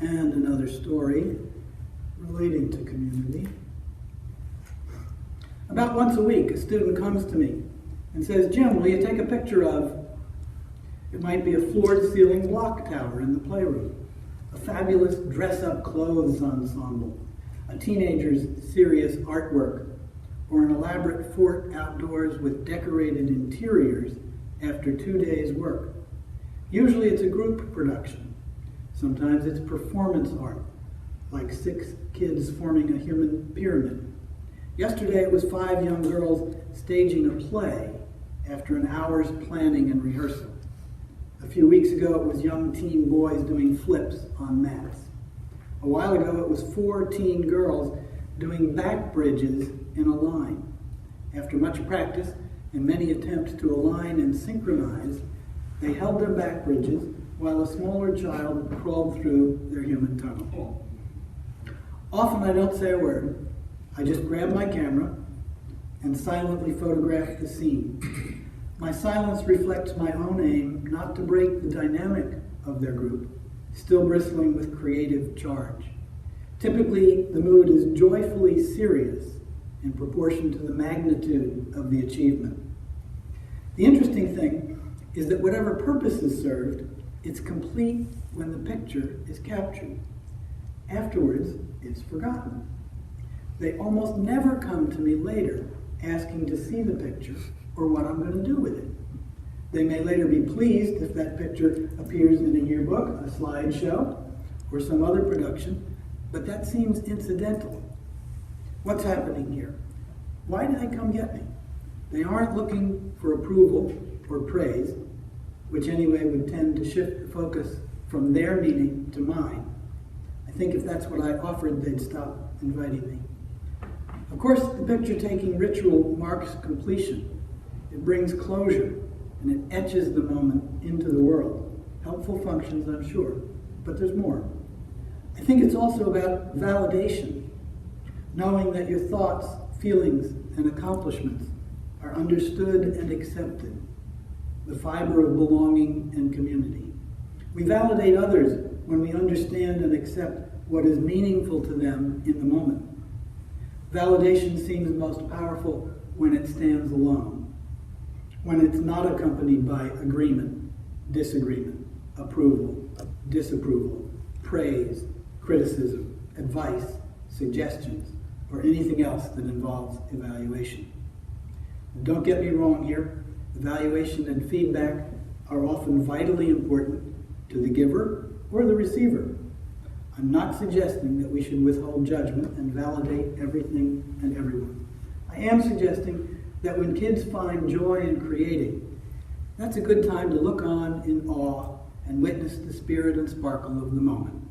and another story relating to community. About once a week, a student comes to me and says, "Jim, will you take a picture of..." It might be a floor-to-ceiling block tower in the playroom, a fabulous dress-up clothes ensemble, a teenager's serious artwork, or an elaborate fort outdoors with decorated interiors after 2 days' work. Usually it's a group production. Sometimes it's performance art, like 6 kids forming a human pyramid. Yesterday it was 5 young girls staging a play after an hour's planning and rehearsal. A few weeks ago it was young teen boys doing flips on mats. A while ago it was 4 teen girls doing back bridges in a line. After much practice and many attempts to align and synchronize, they held their back bridges while a smaller child crawled through their human tunnel. Often I don't say a word. I just grab my camera and silently photograph the scene. My silence reflects my own aim not to break the dynamic of their group, still bristling with creative charge. Typically, the mood is joyfully serious in proportion to the magnitude of the achievement. The interesting thing is that whatever purpose is served, it's complete when the picture is captured. Afterwards, it's forgotten. They almost never come to me later asking to see the picture or what I'm going to do with it. They may later be pleased if that picture appears in a yearbook, a slideshow, or some other production, but that seems incidental. What's happening here? Why do they come get me? They aren't looking for approval or praise, which anyway would tend to shift the focus from their meaning to mine. I think if that's what I offered, they'd stop inviting me. Of course, the picture-taking ritual marks completion. It brings closure, and it etches the moment into the world. Helpful functions, I'm sure, but there's more. I think it's also about validation, knowing that your thoughts, feelings, and accomplishments are understood and accepted, the fiber of belonging and community. We validate others when we understand and accept what is meaningful to them in the moment. Validation seems most powerful when it stands alone, when it's not accompanied by agreement, disagreement, approval, disapproval, praise, criticism, advice, suggestions, or anything else that involves evaluation. And don't get me wrong here, evaluation and feedback are often vitally important to the giver or the receiver. I'm not suggesting that we should withhold judgment and validate everything and everyone. I am suggesting that when kids find joy in creating, that's a good time to look on in awe and witness the spirit and sparkle of the moment.